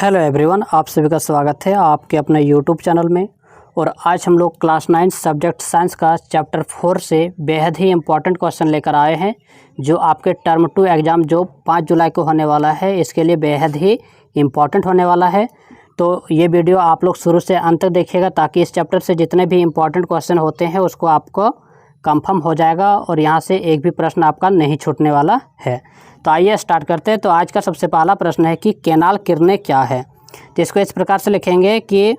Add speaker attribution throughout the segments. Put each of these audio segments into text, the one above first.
Speaker 1: Hello everyone, आप सभी का स्वागत है आपके अपने यूट्यूब चैनल में। और आज हम लोग क्लास 9 सब्जेक्ट साइंस का चैप्टर 4 से बेहद ही इम्पॉर्टेंट क्वेश्चन लेकर आए हैं, जो आपके टर्म 2 एग्ज़ाम जो 5 जुलाई को होने वाला है, इसके लिए बेहद ही इम्पॉर्टेंट होने वाला है। तो ये वीडियो आप लोग शुरू से अंत तक देखिएगा, ताकि इस चैप्टर से जितने भी इम्पॉर्टेंट क्वेश्चन होते हैं उसको आपको कंफर्म हो जाएगा और यहाँ से एक भी प्रश्न आपका नहीं छूटने वाला है। तो आइए स्टार्ट करते हैं। तो आज का सबसे पहला प्रश्न है कि केनाल किरणें क्या है। तो इसको इस प्रकार से लिखेंगे कि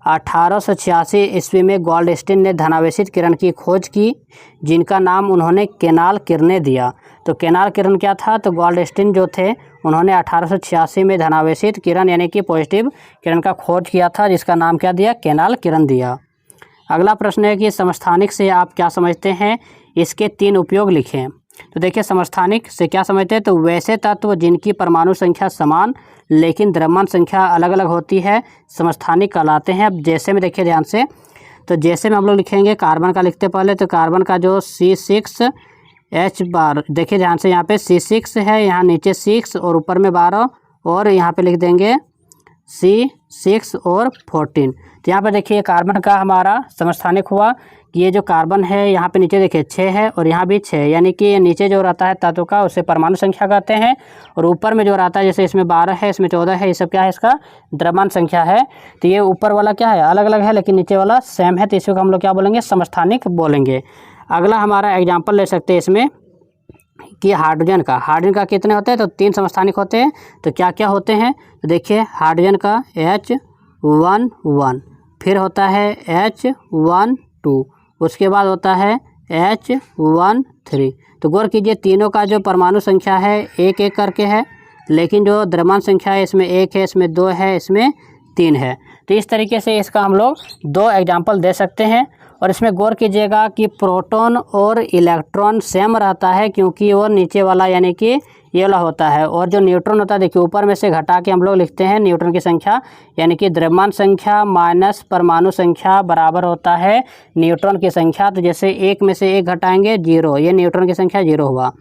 Speaker 1: 1886 ईस्वी में गोल्डस्टीन ने धनावेशित किरण की खोज की, जिनका नाम उन्होंने केनाल किरणें दिया। तो केनाल किरण क्या था? तो गोल्डस्टीन जो थे उन्होंने 1886 में धनावेशित किरण यानी कि पॉजिटिव किरण का खोज किया था, जिसका नाम क्या दिया? केनाल किरण दिया। अगला प्रश्न है कि समस्थानिक से आप क्या समझते हैं, इसके 3 उपयोग लिखें। तो देखिए, समस्थानिक से क्या समझते हैं? तो वैसे तत्व जिनकी परमाणु संख्या समान लेकिन द्रव्यमान संख्या अलग अलग होती है, समस्थानिक कहलाते हैं। अब जैसे में देखिए ध्यान से, तो जैसे में हम लोग लिखेंगे कार्बन का लिखते पहले, तो कार्बन का जो C6H12, देखिए ध्यान से, यहाँ पे C6 है, यहाँ नीचे 6 और ऊपर में 12, और यहाँ पे लिख देंगे C6 और 14। तो यहाँ पर देखिए कार्बन का हमारा समस्थानिक हुआ कि ये जो कार्बन है यहाँ पे नीचे देखिए 6 है और यहाँ भी 6, यानी कि ये नीचे जो रहता है तत्व का उसे परमाणु संख्या कहते हैं, और ऊपर में जो रहता है जैसे इसमें 12 है, इसमें 14 है, ये सब क्या है? इसका द्रव्यमान संख्या है। तो ये ऊपर वाला क्या है? अलग अलग है, लेकिन नीचे वाला सेम है, तो इसको हम लोग क्या बोलेंगे? समस्थानिक बोलेंगे। अगला हमारा एग्जाम्पल ले सकते हैं इसमें कि हाइड्रोजन का कितने होते हैं? तो 3 समस्थानिक होते हैं। तो क्या क्या होते हैं? तो देखिए हाइड्रोजन का H11, फिर होता है H12, उसके बाद होता है H13। तो गौर कीजिए, तीनों का जो परमाणु संख्या है 1-1 करके है, लेकिन जो द्रव्यमान संख्या है इसमें 1 है, इसमें 2 है, इसमें 3 है। तो इस तरीके से इसका हम लोग 2 एग्जाम्पल दे सकते हैं। और इसमें गौर कीजिएगा कि प्रोटॉन और इलेक्ट्रॉन सेम रहता है, क्योंकि वो नीचे वाला यानी कि ये वाला होता है, और जो न्यूट्रॉन होता है देखिए ऊपर में से घटा के हम लोग लिखते हैं न्यूट्रॉन की संख्या, यानी कि द्रव्यमान संख्या माइनस परमाणु संख्या बराबर होता है न्यूट्रॉन की संख्या। तो जैसे 1 में से 1 घटाएंगे 0, ये न्यूट्रॉन की संख्या 0 हुआ।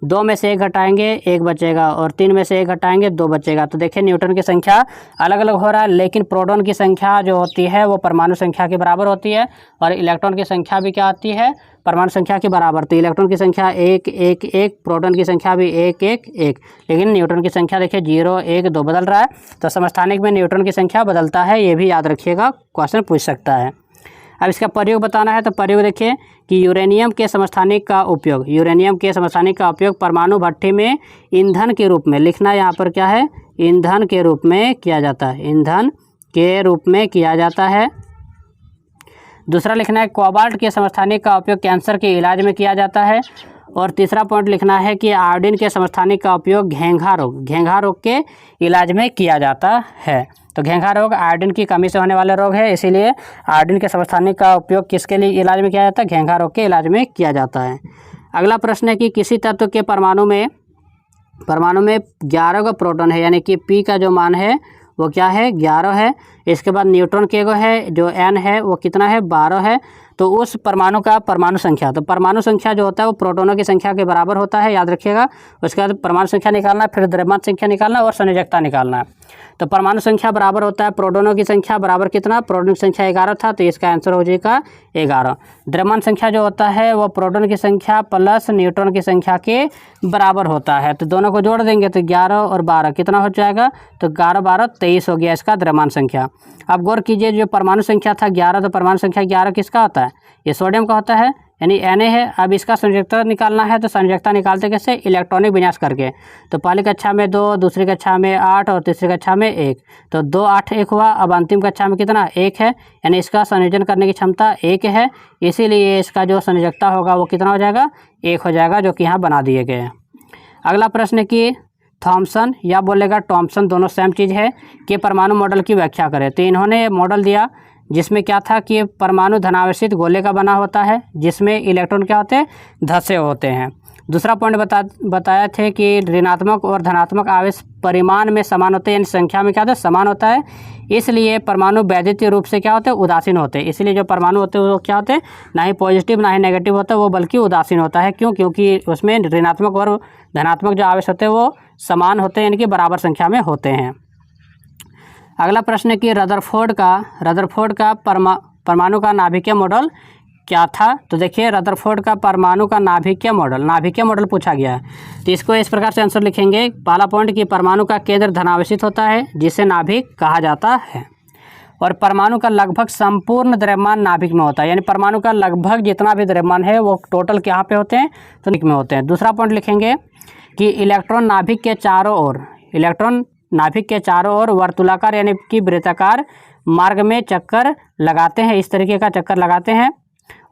Speaker 1: 2 में से 1 घटाएंगे 1 बचेगा, और 3 में से 1 घटाएंगे 2 बचेगा। तो देखिए न्यूट्रॉन की संख्या अलग अलग हो रहा है, लेकिन प्रोटॉन की संख्या जो होती है वो परमाणु संख्या के बराबर होती है, और इलेक्ट्रॉन की संख्या भी क्या आती है? परमाणु संख्या के बराबर। तो इलेक्ट्रॉन की संख्या 1-1-1, प्रोटॉन की संख्या भी 1-1-1, लेकिन न्यूट्रॉन की संख्या देखिए 0-1-2 बदल रहा है। तो समस्थानिक में न्यूट्रॉन की संख्या बदलता है, ये भी याद रखिएगा, क्वेश्चन पूछ सकता है। अब इसका प्रयोग बताना है। तो प्रयोग देखिए कि यूरेनियम के समस्थानिक का उपयोग परमाणु भट्ठी में ईंधन के रूप में, लिखना यहाँ पर क्या है? ईंधन के रूप में किया जाता है, ईंधन के रूप में किया जाता है। दूसरा लिखना है कोबाल्ट के समस्थानिक का उपयोग कैंसर के इलाज में किया जाता है। और तीसरा पॉइंट लिखना है कि आयोडीन के समस्थानिक का उपयोग घेंघा रोग के इलाज में किया जाता है। तो घेंघा रोग आयोडीन की कमी से होने वाले रोग है, इसीलिए आयोडीन के समस्थानिक का उपयोग किसके लिए इलाज में किया जाता है? घेंघा रोग के इलाज में किया जाता है। अगला प्रश्न है कि किसी तत्व के परमाणु में 11 प्रोटॉन है, यानी कि P का जो मान है वो क्या है? 11 है। इसके बाद न्यूट्रॉन के गो है, जो N है वो कितना है? 12 है। तो उस परमाणु का परमाणु संख्या, तो परमाणु संख्या जो होता है वो प्रोटोनों की संख्या के बराबर होता है, याद रखिएगा। उसके बाद परमाणु संख्या निकालना, फिर द्रव्यमान संख्या निकालना और संयोजकता निकालना है। तो परमाणु संख्या बराबर होता है प्रोटोनों की संख्या बराबर कितना? प्रोटोन की संख्या 11 था, तो इसका आंसर हो जाएगा 11। द्रव्यमान संख्या जो होता है वो प्रोटोन की संख्या प्लस न्यूट्रॉन की संख्या के बराबर होता है। तो दोनों को जोड़ देंगे तो 11 और 12 कितना हो जाएगा? तो 11-12 23 हो गया इसका द्रव्यमान संख्या। अब गौर कीजिए, जो परमाणु संख्या था 11, तो परमाणु संख्या 11 किसका होता है? ये सोडियम का होता है, यानी Na है। अब इसका संयोजकता निकालना है, तो संयोजकता निकालते कैसे? इलेक्ट्रॉनिक विन्यास करके। तो पहली कक्षा में 2, दूसरी कक्षा में 8 और तीसरी कक्षा में 1, तो 2 8 1 हुआ। अब अंतिम कक्षा में कितना? 1 है, यानी इसका संयोजन करने की क्षमता 1 है, इसीलिए इसका जो संयोजकता होगा वो कितना हो जाएगा? 1 हो जाएगा, जो कि यहाँ बना दिए गए हैं। अगला प्रश्न कि थॉमसन या बोलेगा टॉमसन, दोनों सेम चीज़ है, कि परमाणु मॉडल की व्याख्या करें। तो इन्होंने मॉडल दिया जिसमें क्या था कि परमाणु धनावेशित गोले का बना होता है, जिसमें इलेक्ट्रॉन क्या होते हैं? धसे होते हैं। दूसरा पॉइंट बताया थे कि ऋणात्मक और धनात्मक आवेश परिमाण में समान होते हैं, यानी संख्या में क्या होता है? समान होता है, इसलिए परमाणु वैद्युतीय रूप से क्या होते हैं? उदासीन होते हैं। इसलिए जो परमाणु होते हैं वो क्या होते हैं? ना ही पॉजिटिव ना ही नेगेटिव होता है, वो बल्कि उदासीन होता है। क्यों? क्योंकि उसमें ऋणात्मक और धनात्मक जो आवेश होते हैं वो समान होते हैं, यानी कि बराबर संख्या में होते हैं। अगला प्रश्न है कि रदरफोर्ड का परमाणु का नाभिकीय मॉडल क्या था। तो देखिए रदरफोर्ड का परमाणु का नाभिकीय मॉडल पूछा गया है। तो इसको इस प्रकार से आंसर लिखेंगे। पहला पॉइंट कि परमाणु का केंद्र धनावेशित होता है जिसे नाभिक कहा जाता है, और परमाणु का लगभग संपूर्ण द्रव्यमान नाभिक में होता है, यानी परमाणु का लगभग जितना भी द्रव्यमान है वो टोटल कहाँ पे होते हैं, तो नाभिक में होते हैं। दूसरा पॉइंट लिखेंगे कि इलेक्ट्रॉन नाभिक के चारों ओर वर्तुलाकार यानी कि वृत्ताकार मार्ग में चक्कर लगाते हैं, इस तरीके का चक्कर लगाते हैं।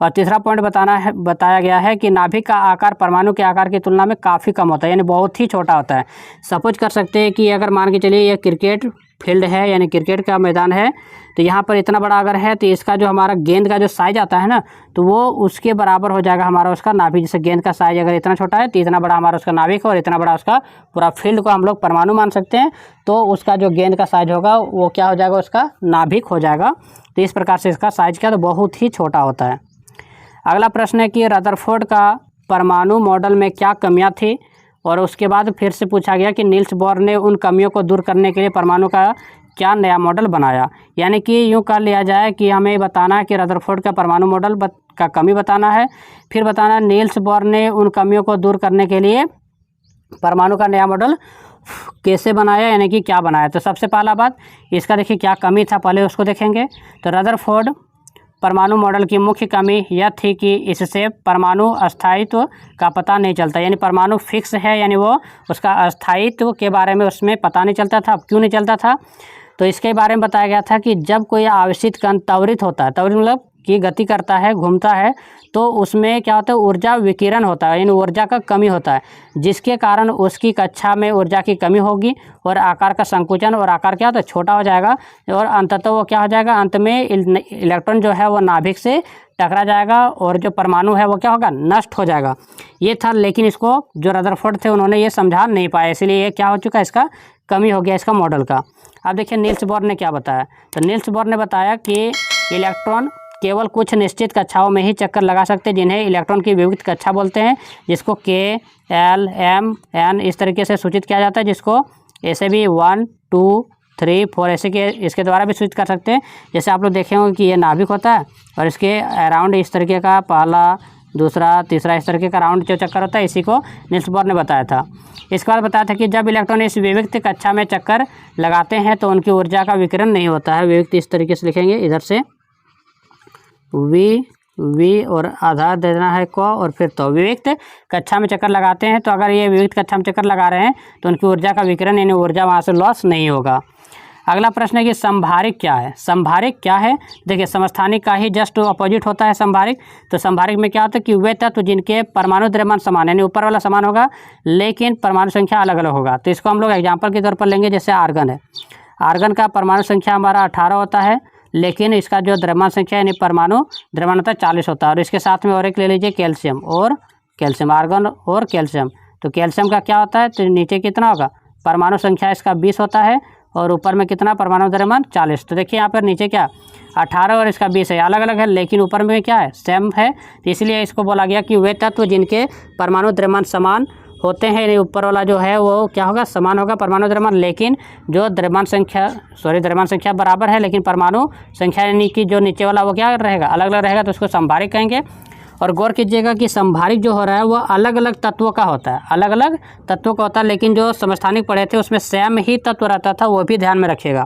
Speaker 1: और तीसरा पॉइंट बताया गया है कि नाभिक का आकार परमाणु के आकार की तुलना में काफ़ी कम होता है, यानी बहुत ही छोटा होता है। सपोज कर सकते हैं कि अगर मान के चलिए ये क्रिकेट फील्ड है, यानी क्रिकेट का मैदान है, तो यहाँ पर इतना बड़ा अगर है तो इसका जो हमारा गेंद का जो साइज आता है ना, तो वो उसके बराबर हो जाएगा हमारा उसका नाभिक। जैसे गेंद का साइज अगर इतना छोटा है तो इतना बड़ा हमारा उसका नाभिक है, और इतना बड़ा उसका पूरा फील्ड को हम लोग परमाणु मान सकते हैं। तो उसका जो गेंद का साइज होगा वो क्या हो जाएगा, उसका नाभिक हो जाएगा। तो इस प्रकार से इसका साइज क्या, तो बहुत ही छोटा होता है। अगला प्रश्न है कि रदरफोर्ड का परमाणु मॉडल में क्या कमियां थी, और उसके बाद फिर से पूछा गया कि नील्स बोर ने उन कमियों को दूर करने के लिए परमाणु का क्या नया मॉडल बनाया। यानी कि यूँ कर लिया जाए कि हमें बताना है कि रदरफोर्ड का परमाणु मॉडल का कमी बताना है, फिर बताना नील्स बोर ने उन कमियों को दूर करने के लिए परमाणु का नया मॉडल कैसे बनाया, यानी कि क्या बनाया। तो सबसे पहला बात इसका देखिए क्या कमी था, पहले उसको देखेंगे। तो रदरफोर्ड परमाणु मॉडल की मुख्य कमी यह थी कि इससे परमाणु अस्थायित्व का पता नहीं चलता, यानी परमाणु फिक्स है, यानी वो उसका अस्थायित्व के बारे में उसमें पता नहीं चलता था। क्यों नहीं चलता था, तो इसके बारे में बताया गया था कि जब कोई आवेशित कण त्वरित होता है, त्वरित मतलब कि गति करता है, घूमता है, तो उसमें क्या होता है, ऊर्जा विकिरण होता है, यानी ऊर्जा का कमी होता है, जिसके कारण उसकी कक्षा में ऊर्जा की कमी होगी और आकार का संकुचन, और आकार क्या होता है, छोटा हो जाएगा, और अंततः वो क्या हो जाएगा, अंत में इलेक्ट्रॉन जो है वो नाभिक से टकरा जाएगा, और जो परमाणु है वो क्या होगा, नष्ट हो जाएगा। ये था, लेकिन इसको जो रदरफोर्ड थे उन्होंने ये समझा नहीं पाया, इसलिए ये क्या हो चुका है, इसका कमी हो गया इसका मॉडल का। अब देखिए नील्स बोर ने क्या बताया। तो नील्स बोर ने बताया कि इलेक्ट्रॉन केवल कुछ निश्चित कक्षाओं में ही चक्कर लगा सकते हैं, जिन्हें इलेक्ट्रॉन की विविध कक्षा बोलते हैं, जिसको K, L, M, N इस तरीके से सूचित किया जाता है, जिसको ऐसे भी 1, 2, 3, 4 ऐसे के इसके द्वारा भी सूचित कर सकते हैं। जैसे आप लोग देखे होंगे कि ये नाभिक होता है और इसके अराउंड इस तरीके का पहला, दूसरा, तीसरा इस तरीके का राउंड जो चक्कर होता है, इसी को नील्स बोर ने बताया था। इसके बाद बताया था कि जब इलेक्ट्रॉन इस विविक्त कक्षा में चक्कर लगाते हैं तो उनकी ऊर्जा का विकिरण नहीं होता है। विविक्त इस तरीके से लिखेंगे, इधर से वी और आधार देना है को, और फिर तो विविक्त कक्षा में चक्कर लगाते हैं, तो अगर ये विविक्त कक्षा में चक्कर लगा रहे हैं तो उनकी ऊर्जा का विकिरण यानी ऊर्जा वहाँ से लॉस नहीं होगा। अगला प्रश्न है कि संभारिक क्या है। संभारिक क्या है, देखिए समस्थानिक का ही जस्ट अपोजिट होता है संभारिक। तो संभारिक में क्या होता है कि वे तत्व जिनके परमाणु द्रव्यमान समान, यानी ऊपर वाला समान होगा लेकिन परमाणु संख्या अलग अलग होगा। तो इसको हम लोग एग्जाम्पल के तौर पर लेंगे, जैसे आर्गन है। आर्गन का परमाणु संख्या हमारा 18 होता है, लेकिन इसका जो द्रव्यमान संख्या यानी परमाणु द्रव्यमान होता है 40 होता है। और इसके साथ में और एक ले लीजिए कैल्शियम, और कैल्शियम, आर्गन और कैल्शियम। तो कैल्शियम का क्या होता है, तो नीचे कितना होगा, परमाणु संख्या इसका 20 होता है, और ऊपर में कितना, परमाणु द्रव्यमान 40। तो देखिए यहाँ पर नीचे क्या 18 और इसका 20 है, अलग अलग है, लेकिन ऊपर में क्या है, सेम है। तो इसलिए इसको बोला गया कि वे तत्व जिनके परमाणु द्रव्यमान समान होते हैं, ऊपर वाला जो है वो क्या होगा, समान होगा परमाणु द्रव्यमान, लेकिन जो द्रव्यमान संख्या बराबर है, लेकिन परमाणु संख्या यानी कि जो नीचे वाला वो क्या रहेगा, अलग अलग रहेगा, तो उसको संभारिक कहेंगे। और गौर कीजिएगा कि संभारिक जो हो रहा है वो अलग अलग तत्वों का होता है, अलग अलग तत्वों का होता है, लेकिन जो समस्थानिक पढ़े थे उसमें सेम ही तत्व रहता था, वो भी ध्यान में रखिएगा।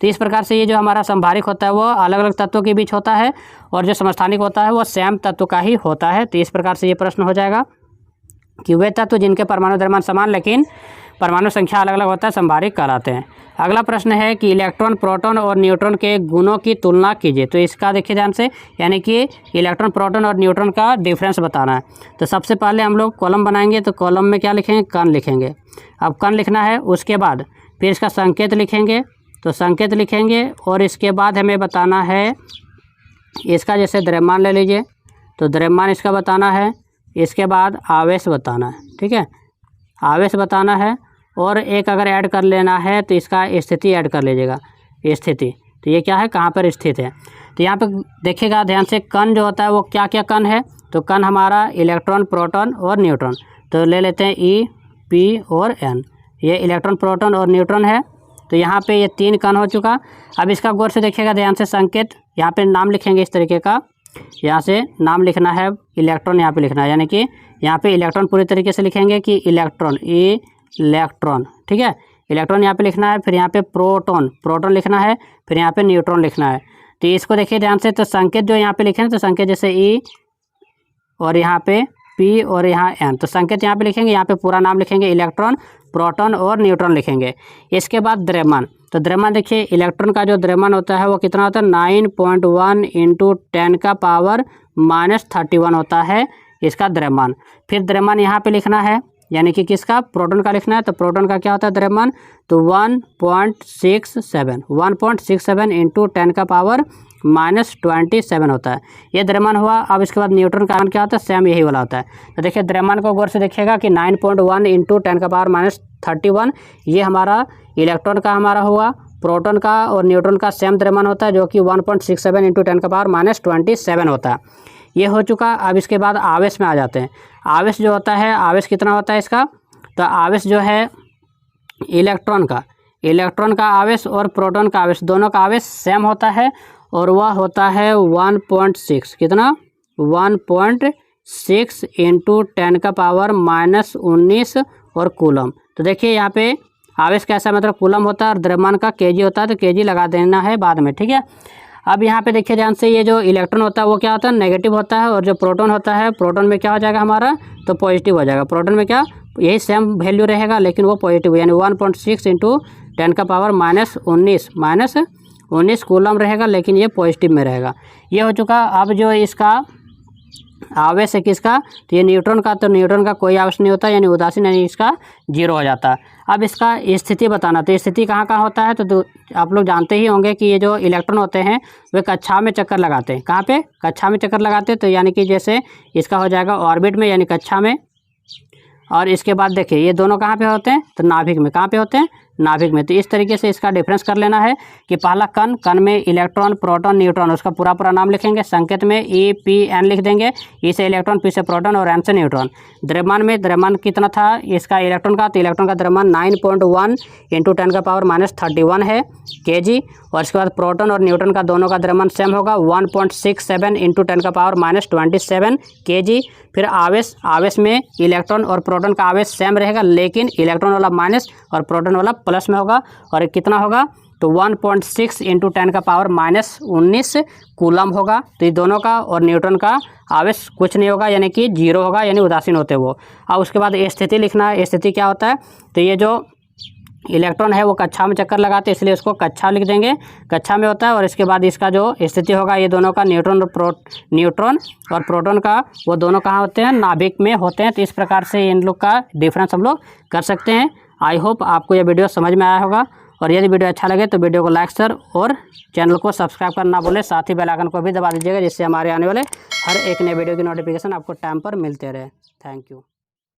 Speaker 1: तो इस प्रकार से ये जो हमारा संभारिक होता है वो अलग अलग तत्वों के बीच होता है, और जो समस्थानिक होता है वो सेम तत्व का ही होता है। तो इस प्रकार से ये प्रश्न हो जाएगा कि वे तत्व जिनके परमाणु द्रव्यमान समान लेकिन परमाणु संख्या अलग अलग होता है, संभारिक कहलाते हैं। अगला प्रश्न है कि इलेक्ट्रॉन, प्रोटॉन और न्यूट्रॉन के गुणों की तुलना कीजिए। तो इसका देखिए ध्यान से, यानी कि इलेक्ट्रॉन, प्रोटॉन और न्यूट्रॉन का डिफरेंस बताना है। तो सबसे पहले हम लोग कॉलम बनाएंगे, तो कॉलम में क्या लिखेंगे, कण लिखेंगे। अब कण लिखना है, उसके बाद फिर इसका संकेत लिखेंगे, तो संकेत लिखेंगे, और इसके बाद हमें बताना है इसका, जैसे द्रव्यमान ले लीजिए, तो द्रव्यमान इसका बताना है, इसके बाद आवेश बताना है, ठीक है, आवेश बताना है, और एक अगर ऐड कर लेना है तो इसका स्थिति ऐड कर लीजिएगा, स्थिति। तो ये क्या है, कहाँ पर स्थित है। तो यहाँ पे देखिएगा ध्यान से, कण जो होता है वो क्या क्या कण है, तो कण हमारा इलेक्ट्रॉन, प्रोटॉन और न्यूट्रॉन। तो ले लेते हैं E, P और N, ये इलेक्ट्रॉन, प्रोटॉन और न्यूट्रॉन है। तो यहाँ पे ये 3 कण हो चुका। अब इसका गौर से देखिएगा ध्यान से, संकेत यहाँ पे नाम लिखेंगे इस तरीके का, यहाँ से नाम लिखना है, इलेक्ट्रॉन यहाँ पे लिखना है, यानी कि यहाँ पे इलेक्ट्रॉन पूरी तरीके से लिखेंगे कि इलेक्ट्रॉन, इलेक्ट्रॉन, ठीक है, इलेक्ट्रॉन यहाँ पे लिखना है। फिर यहाँ पे प्रोटॉन, प्रोटॉन लिखना है। फिर यहाँ पे न्यूट्रॉन लिखना है। तो इसको देखिए ध्यान से, तो संकेत जो यहाँ पे लिखे हैं, तो संकेत जैसे ई और यहाँ पे पी और यहाँ एन, तो संकेत यहाँ पे लिखेंगे, यहाँ पे पूरा नाम लिखेंगे, इलेक्ट्रॉन, प्रोटॉन और न्यूट्रॉन लिखेंगे। इसके बाद द्रव्यमान, तो द्रव्यमान देखिए, इलेक्ट्रॉन का जो द्रव्यमान होता है वो कितना होता है, 9.1 × 10⁻⁻31 होता है इसका द्रव्यमान। फिर द्रव्यमान यहाँ पे लिखना है, यानी कि किसका, प्रोटॉन का लिखना है। तो प्रोटॉन का क्या होता है द्रव्यमान, तो 1.67 × 10⁻⁻27 होता है, ये द्रव्यमान हुआ। अब इसके बाद न्यूट्रॉन का क्या होता है, सेम यही वाला होता है। तो देखिए द्रव्यमान को गौर से देखिएगा कि 9.1 × 10⁻⁻31 ये हमारा इलेक्ट्रॉन का हमारा हुआ। प्रोटॉन का और न्यूट्रॉन का सेम द्रव्यमान होता है, जो कि 1.67 × 10⁻⁻27 होता है। ये हो चुका। अब इसके बाद आवेश में आ जाते हैं। आवेश जो होता है, आवेश कितना होता है इसका, तो आवेश जो है इलेक्ट्रॉन का आवेश और प्रोटॉन का आवेश, दोनों का आवेश सेम होता है, और वह होता है 1.6, कितना, 1.6 × 10⁻⁻19 और कूलम। तो देखिए यहाँ पे आवेश कैसा, मतलब कूलम होता है, और द्रव्यमान का केजी होता है, तो केजी लगा देना है बाद में, ठीक है। अब यहाँ पे देखिए ध्यान से, ये जो इलेक्ट्रॉन होता है वो क्या होता है, नेगेटिव होता है, और जो प्रोटॉन होता है, प्रोटॉन में क्या हो जाएगा हमारा, तो पॉजिटिव हो जाएगा। प्रोटॉन में क्या, यही सेम वैल्यू रहेगा, लेकिन वो पॉजिटिव, यानी 1.6 × 10⁻⁻19 कूलम रहेगा, लेकिन ये पॉजिटिव में रहेगा। ये हो चुका। अब जो इसका आवेश है किसका, तो ये न्यूट्रॉन का, तो न्यूट्रॉन का कोई आवेश नहीं होता, यानी उदासीन, यानी इसका 0 हो जाता है। अब इसका स्थिति बताना, तो स्थिति कहाँ कहाँ होता है, तो आप लोग जानते ही होंगे कि ये जो इलेक्ट्रॉन होते हैं वे कक्षा में चक्कर लगाते हैं। कहाँ पे, कक्षा में चक्कर लगाते हैं, तो यानी कि जैसे इसका हो जाएगा ऑर्बिट में, यानी कक्षा में। और इसके बाद देखिए ये दोनों कहाँ पे होते हैं, तो नाभिक में। कहाँ पे होते हैं, नाभिक में। तो इस तरीके से इसका डिफरेंस कर लेना है कि पहला कण में इलेक्ट्रॉन, प्रोटॉन, न्यूट्रॉन, उसका पूरा नाम लिखेंगे। संकेत में ई पी एन लिख देंगे, ई से इलेक्ट्रॉन, पी से प्रोटॉन और एन से न्यूट्रॉन। द्रव्यमान में, द्रव्यमान कितना था इसका इलेक्ट्रॉन का, तो इलेक्ट्रॉन का द्रव्यमान 9.1 × 10⁻⁻31 है केजी। और इसके बाद प्रोटॉन और न्यूट्रॉन का दोनों का द्रव्यमान सेम होगा, 1.67 × 10⁻⁻27 केजी। फिर आवेश में इलेक्ट्रॉन और प्रोटॉन का आवेश सेम रहेगा, लेकिन इलेक्ट्रॉन वाला माइनस और प्रोटॉन वाला प्लस में होगा। और कितना होगा, तो 1.6 × 10⁻⁻19 कूलम होगा। तो ये दोनों का और न्यूट्रॉन का आवेश कुछ नहीं होगा, यानी कि 0 होगा, यानी उदासीन होते वो। अब उसके बाद स्थिति लिखना है। स्थिति क्या होता है, तो ये जो इलेक्ट्रॉन है वो कक्षा में चक्कर लगाते हैं, इसलिए उसको कक्षा लिख देंगे, कक्षा में होता है। और इसके बाद इसका जो स्थिति होगा, ये दोनों का न्यूट्रॉन और प्रोटॉन का, वो दोनों कहाँ होते हैं, नाभिक में होते हैं। तो इस प्रकार से इन लोग का डिफरेंस हम लोग कर सकते हैं। आई होप आपको यह वीडियो समझ में आया होगा, और यदि वीडियो अच्छा लगे तो वीडियो को लाइक शेयर और चैनल को सब्सक्राइब करना भूलें। साथ ही बेल आइकन को भी दबा दीजिएगा, जिससे हमारे आने वाले हर एक नए वीडियो की नोटिफिकेशन आपको टाइम पर मिलते रहे। Thank you.